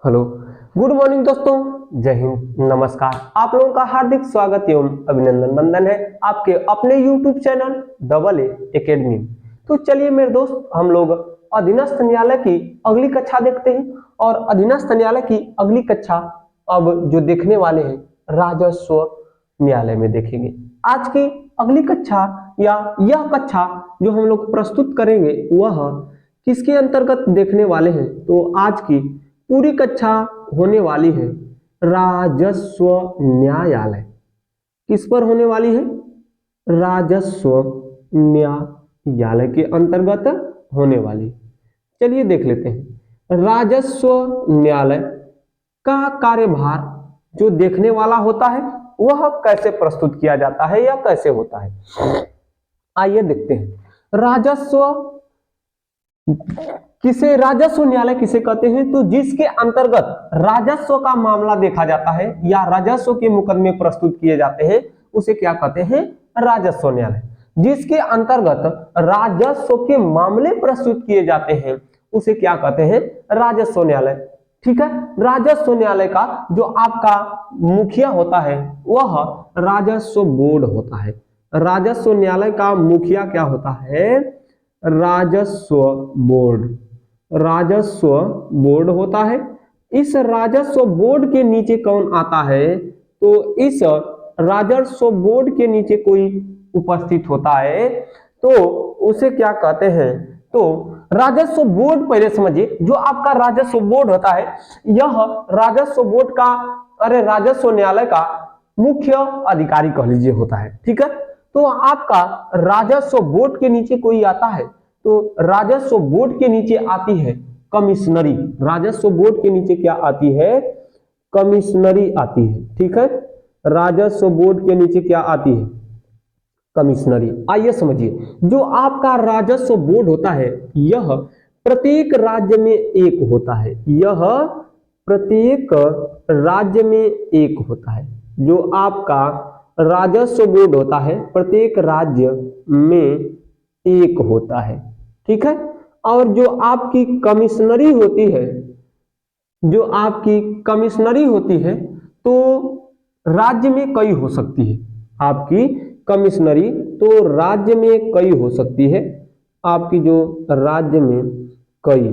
Hello, good morning दोस्तों। जय हिंद, नमस्कार। आप लोगों का हार्दिक स्वागत एवं अभिनंदन बंदन है आपके अपने YouTube channel double A academy. तो चलिए मेरे दोस्त, हम लोग अधीनस्थ न्यायालय की अगली कक्षा देखते हैं। और अधीनस्थ न्यायालय की अगली कक्षा अब जो देखने वाले हैं राजस्व न्यायालय में देखेंगे। आज की अगली कक्षा या यह कक्षा जो हम लोग प्रस्तुत करेंगे वह किसके अंतर्गत देखने वाले हैं, तो आज की पूरी कक्षा होने वाली है राजस्व न्यायालय। किस पर होने वाली है? राजस्व न्यायालय के अंतर्गत होने वाली। चलिए देख लेते हैं। राजस्व न्यायालय का कार्यभार जो देखने वाला होता है वह कैसे प्रस्तुत किया जाता है या कैसे होता है, आइए देखते हैं। राजस्व किसे राजस्व न्यायालय किसे कहते हैं? तो जिसके अंतर्गत राजस्व का मामला देखा जाता है या राजस्व के मुकदमे प्रस्तुत किए जाते हैं उसे क्या कहते हैं? राजस्व न्यायालय। जिसके अंतर्गत राजस्व के मामले प्रस्तुत किए जाते हैं उसे क्या कहते हैं? राजस्व न्यायालय। ठीक है। राजस्व न्यायालय का जो आपका मुखिया होता है वह राजस्व बोर्ड होता है। राजस्व न्यायालय का मुखिया क्या होता है? राजस्व बोर्ड। राजस्व बोर्ड होता है। इस राजस्व बोर्ड के नीचे कौन आता है? तो इस राजस्व बोर्ड के नीचे कोई उपस्थित होता है तो उसे क्या कहते हैं? तो राजस्व बोर्ड, पहले समझिए, जो आपका राजस्व बोर्ड होता है यह राजस्व बोर्ड का राजस्व न्यायालय का मुख्य अधिकारी कह लीजिए होता है। ठीक है। तो आपका राजस्व बोर्ड के नीचे कोई आता है तो राजस्व बोर्ड के नीचे आती है कमिश्नरी। राजस्व बोर्ड के नीचे क्या आती है? कमिश्नरी आती है। ठीक है। राजस्व बोर्ड के नीचे क्या आती है? कमिश्नरी। आइए समझिए, जो आपका राजस्व बोर्ड होता है यह प्रत्येक राज्य में एक होता है। यह प्रत्येक राज्य में एक होता है। जो आपका राजस्व बोर्ड होता है प्रत्येक राज्य में एक होता है। ठीक है। और जो आपकी कमिश्नरी होती है, जो आपकी कमिश्नरी होती है तो राज्य में कई हो सकती है। आपकी कमिश्नरी तो राज्य में कई हो सकती है। आपकी जो राज्य में कई,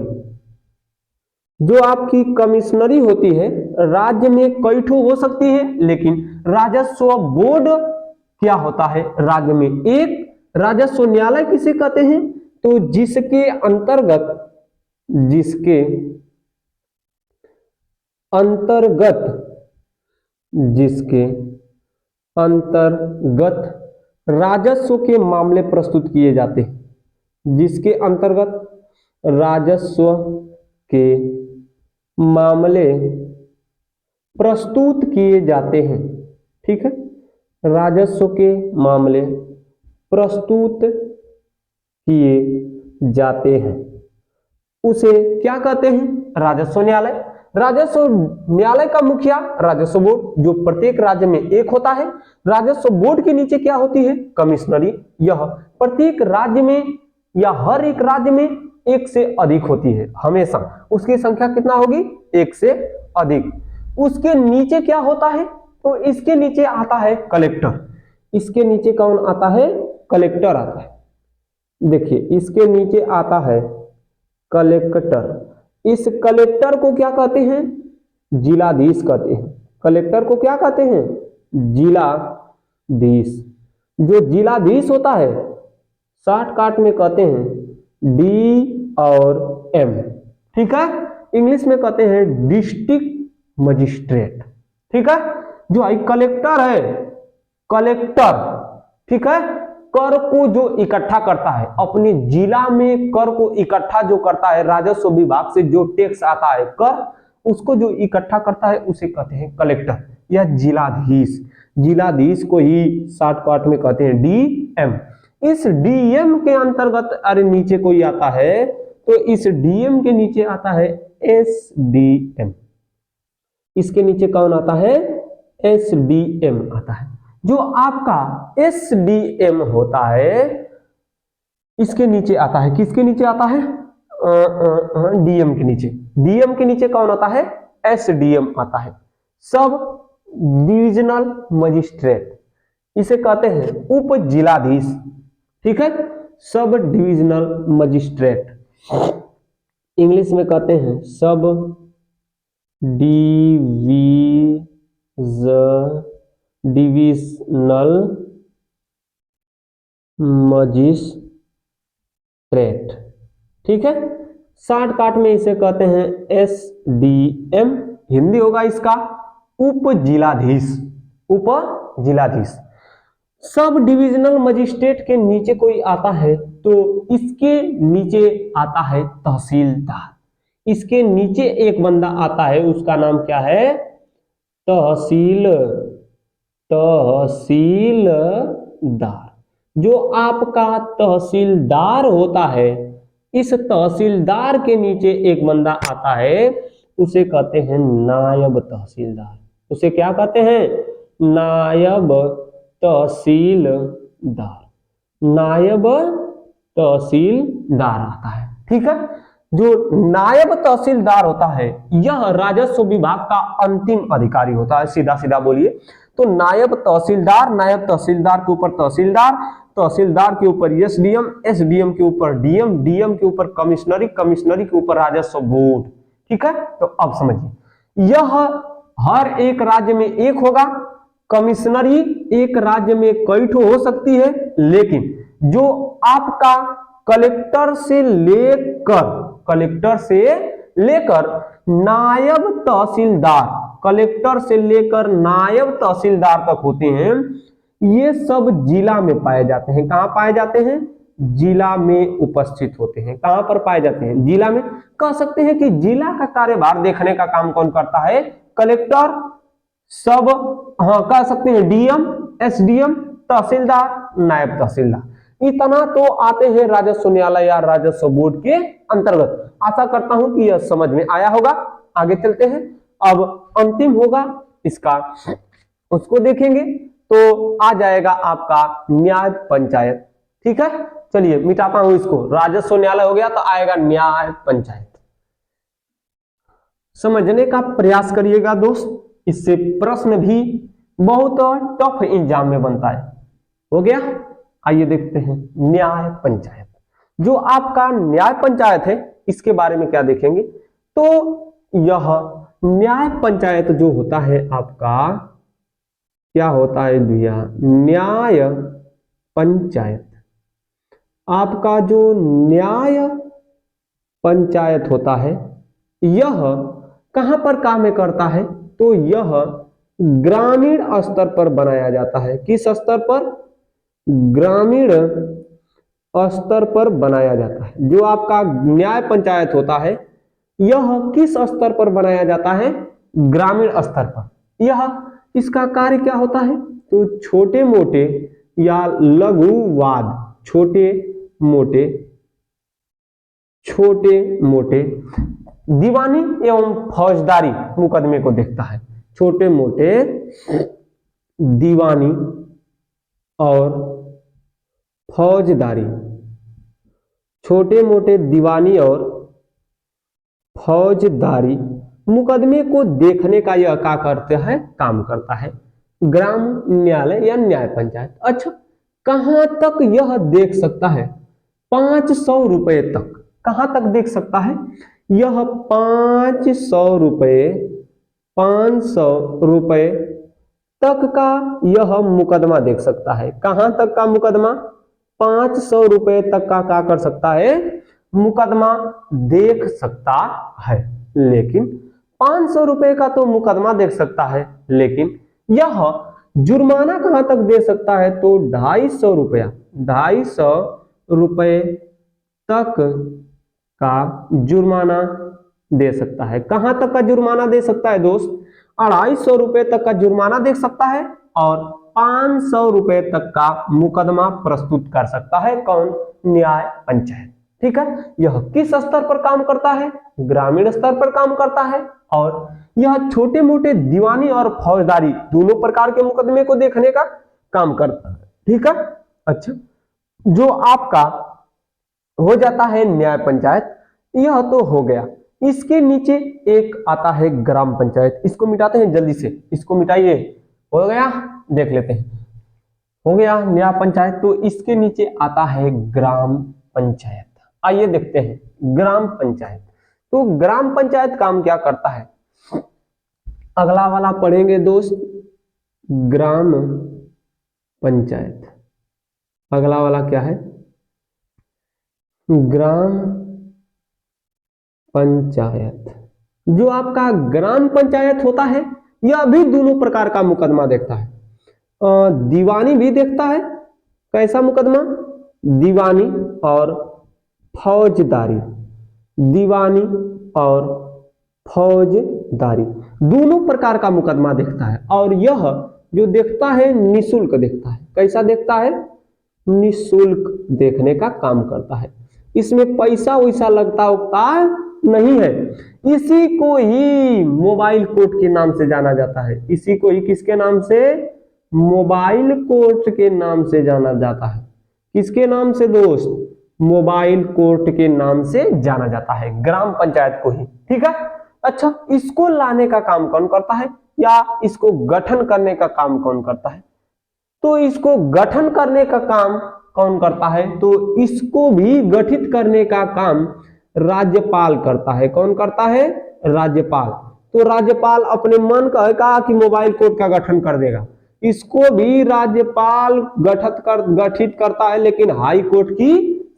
जो आपकी कमिश्नरी होती है राज्य में कई ठो हो सकती है, लेकिन राजस्व बोर्ड क्या होता है? राज्य में एक। राजस्व न्यायालय किसे कहते हैं? तो जिसके अंतर्गत राजस्व के मामले प्रस्तुत किए जाते हैं। जिसके अंतर्गत राजस्व के मामले प्रस्तुत किए जाते हैं। ठीक है। राजस्व के मामले प्रस्तुत किए जाते हैं उसे क्या कहते हैं? राजस्व न्यायालय। राजस्व न्यायालय का मुखिया राजस्व बोर्ड, जो प्रत्येक राज्य में एक होता है। राजस्व बोर्ड के नीचे क्या होती है? कमिश्नरी। यह प्रत्येक राज्य में या हर एक राज्य में एक से अधिक होती है। हमेशा उसकी संख्या कितना होगी? एक से अधिक। उसके नीचे क्या होता है? तो इसके नीचे आता है कलेक्टर। इसके नीचे कौन आता है? कलेक्टर आता है। देखिए, इसके नीचे आता है कलेक्टर। इस कलेक्टर को क्या कहते हैं? जिलाधीश कहते हैं। कलेक्टर को क्या कहते हैं? जिलाधीश। जो जिलाधीश होता है शॉर्टकट में कहते हैं डी और एम। ठीक है। इंग्लिश में कहते हैं डिस्ट्रिक्ट मजिस्ट्रेट। ठीक है। जो कलेक्टर है, कलेक्टर, ठीक है, कर को जो इकट्ठा करता है अपने जिला में, कर को इकट्ठा जो करता है राजस्व विभाग से जो टैक्स आता है कर, उसको जो इकट्ठा करता है उसे कहते हैं कलेक्टर या जिलाधीश। जिलाधीश को ही शॉर्टकट में कहते हैं डीएम। इस डीएम के अंतर्गत नीचे कोई आता है तो इस डीएम के नीचे आता है एसडीएम। इसके नीचे कौन आता है? एसडीएम आता है। जो आपका एसडीएम होता है इसके नीचे आता है, किसके नीचे आता है? डीएम के नीचे। डीएम के नीचे कौन आता है? एसडीएम आता है, सब डिविजनल मजिस्ट्रेट, इसे कहते हैं उप जिलाधीश। ठीक है, सब डिविजनल मजिस्ट्रेट, इंग्लिश में कहते हैं सब डिविजनल मजिस्ट्रेट। ठीक है, शॉर्टकट में इसे कहते हैं एसडीएम, हिंदी होगा इसका उप जिलाधीश, उप जिलाधीश। सब डिविजनल मजिस्ट्रेट के नीचे कोई आता है तो इसके नीचे आता है तहसीलदार, इसके नीचे एक बंदा आता है, उसका नाम क्या है, तहसीलदार। जो आपका तहसीलदार होता है, इस तहसीलदार के नीचे एक बंदा आता है, उसे कहते हैं नायब तहसीलदार। उसे क्या कहते हैं, नायब तहसीलदार, नायब तहसीलदार आता है। ठीक है, जो नायब तहसीलदार होता है यह राजस्व विभाग का अंतिम अधिकारी होता है, सीधा सीधा बोलिए तो नायब तहसीलदार, नायब तहसीलदार के ऊपर तहसीलदार, तहसीलदार के ऊपर एसडीएम, एसडीएम के ऊपर डीएम, डीएम के ऊपर कमिश्नरी, कमिश्नरी के ऊपर राजस्व बोर्ड। ठीक है, तो अब समझिए यह हर एक राज्य में एक होगा, कमिश्नरी एक राज्य में कई ठो हो सकती है, लेकिन जो आपका कलेक्टर से लेकर नायब तहसीलदार, कलेक्टर से लेकर नायब तहसीलदार तक होते हैं, ये सब जिला में पाए जाते हैं। कहां पाए जाते हैं, जिला में उपस्थित होते हैं। कहां पर पाए जाते हैं, जिला में। कह सकते हैं कि जिला का कार्यभार देखने का काम कौन करता है, कलेक्टर, सब, हाँ कह सकते हैं डीएम, एसडीएम, तहसीलदार, नायब तहसीलदार, इतना तो आते हैं राजस्व न्यायालय या राजस्व बोर्ड के अंतर्गत। आशा करता हूं कि यह समझ में आया होगा। आगे चलते हैं, अब अंतिम होगा इसका, उसको देखेंगे तो आ जाएगा आपका न्याय पंचायत। ठीक है, चलिए मिटाता हूं इसको, राजस्व न्यायालय हो गया तो आएगा न्याय पंचायत। समझने का प्रयास करिएगा दोस्त, इससे प्रश्न भी बहुत टफ एग्जाम में बनता है। हो गया, आइए देखते हैं न्याय पंचायत। जो आपका न्याय पंचायत है इसके बारे में क्या देखेंगे, तो यह न्याय पंचायत जो होता है आपका, क्या होता है भैया, न्याय पंचायत, आपका जो न्याय पंचायत होता है यह कहां पर काम करता है, तो यह ग्रामीण स्तर पर बनाया जाता है। किस स्तर पर, ग्रामीण स्तर पर बनाया जाता है। जो आपका न्याय पंचायत होता है यह किस स्तर पर बनाया जाता है, ग्रामीण स्तर पर। यह इसका कार्य क्या होता है, तो छोटे मोटे या लघु वाद, छोटे मोटे दीवानी एवं फौजदारी मुकदमे को देखता है। छोटे मोटे दीवानी और फौजदारी, छोटे मोटे दीवानी और फौजदारी मुकदमे को देखने का यह क्या करते हैं, काम करता है ग्राम न्यायालय या न्याय पंचायत। अच्छा, कहां तक यह देख सकता है, 500 रुपए तक। कहां तक देख सकता है, यह 500 रुपए तक का यह मुकदमा देख सकता है। कहां तक का मुकदमा, 500 रुपए तक का क्या कर सकता है, मुकदमा देख सकता है। लेकिन 500 रुपए का तो मुकदमा देख सकता है, लेकिन यह जुर्माना कहां तक दे सकता है, तो 250 रुपए तक का जुर्माना दे सकता है। कहां तक का जुर्माना दे सकता है दोस्त, 250 रुपए तक का जुर्माना दे सकता है और 500 रुपए तक का मुकदमा प्रस्तुत कर सकता है। कौन, न्याय पंचायत। ठीक है, यह किस स्तर पर काम करता है, ग्रामीण स्तर पर काम करता है, और यह छोटे मोटे दीवानी और फौजदारी दोनों प्रकार के मुकदमे को देखने का काम करता है। ठीक है, अच्छा, जो आपका हो जाता है न्याय पंचायत, यह तो हो गया। इसके नीचे एक आता है ग्राम पंचायत, इसको मिटाते हैं जल्दी से, इसको मिटाइए, हो गया, देख लेते हैं, हो गया नया पंचायत। तो इसके नीचे आता है ग्राम पंचायत। आइए देखते हैं ग्राम पंचायत। तो ग्राम पंचायत काम क्या करता है, अगला वाला पढ़ेंगे दोस्त, ग्राम पंचायत। अगला वाला क्या है, ग्राम पंचायत। जो आपका ग्राम पंचायत होता है यह भी दोनों प्रकार का मुकदमा देखता है, दीवानी भी देखता है, कैसा मुकदमा, दीवानी और फौजदारी, दीवानी और फौजदारी दोनों प्रकार का मुकदमा देखता है। और यह जो देखता है निशुल्क देखता है, कैसा देखता है, निशुल्क देखने का काम करता है, इसमें पैसा वैसा लगता उगता नहीं है। इसी को ही मोबाइल कोर्ट के नाम से जाना जाता है, इसी को ही किसके नाम से, मोबाइल कोर्ट के नाम से जाना जाता है। किसके नाम से दोस्त, मोबाइल कोर्ट के नाम से जाना जाता है, ग्राम पंचायत को ही, ठीक है। अच्छा, इसको लाने का काम कौन करता है, या इसको गठन करने का काम कौन करता है, तो इसको गठन करने का काम कौन करता है, तो इसको भी गठित करने का काम राज्यपाल करता है। कौन करता है, राज्यपाल। तो राज्यपाल अपने मन का कहा कि मोबाइल कोर्ट का गठन कर देगा, इसको भी राज्यपाल गठित करता है, लेकिन हाई कोर्ट की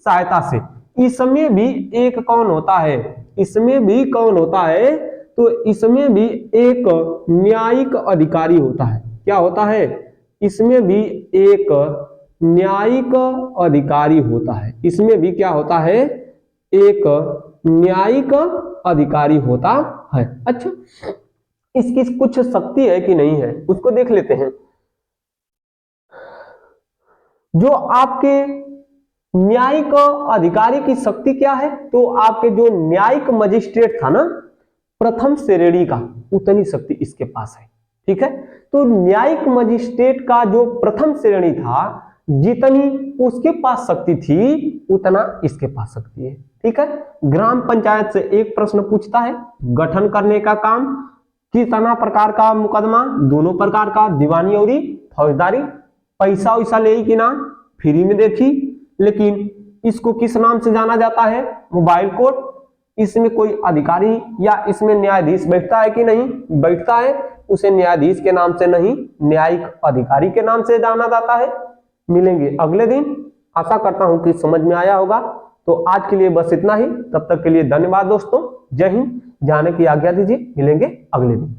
सहायता से। इसमें भी एक कौन होता है, इसमें भी कौन होता है, तो इसमें भी एक न्यायिक अधिकारी होता है। क्या होता है, इसमें भी एक न्यायिक अधिकारी होता है, इसमें भी क्या होता है, एक न्यायिक अधिकारी होता है। अच्छा, इसकी कुछ शक्ति है कि नहीं है उसको देख लेते हैं। जो आपके न्यायिक अधिकारी की शक्ति क्या है, तो आपके जो न्यायिक मजिस्ट्रेट था ना प्रथम श्रेणी का, उतनी शक्ति इसके पास है, ठीक है। तो न्यायिक मजिस्ट्रेट का जो प्रथम श्रेणी था, जितनी उसके पास शक्ति थी उतना इसके पास शक्ति है, ठीक है। ग्राम पंचायत से एक प्रश्न पूछता है, गठन करने का काम, कितना प्रकार का मुकदमा, दोनों प्रकार का, दीवानी और फौजदारी, पैसा वैसा ले कि ना, फ्री में देखी, लेकिन इसको किस नाम से जाना जाता है, मोबाइल कोर्ट। इसमें कोई अधिकारी या इसमें न्यायाधीश बैठता है कि नहीं, बैठता है, उसे न्यायाधीश के नाम से नहीं, न्यायिक अधिकारी के नाम से जाना जाता है। मिलेंगे अगले दिन, आशा करता हूं कि समझ में आया होगा। तो आज के लिए बस इतना ही, तब तक के लिए धन्यवाद दोस्तों, जय हिंद। जाने की आज्ञा दीजिए, मिलेंगे अगले दिन।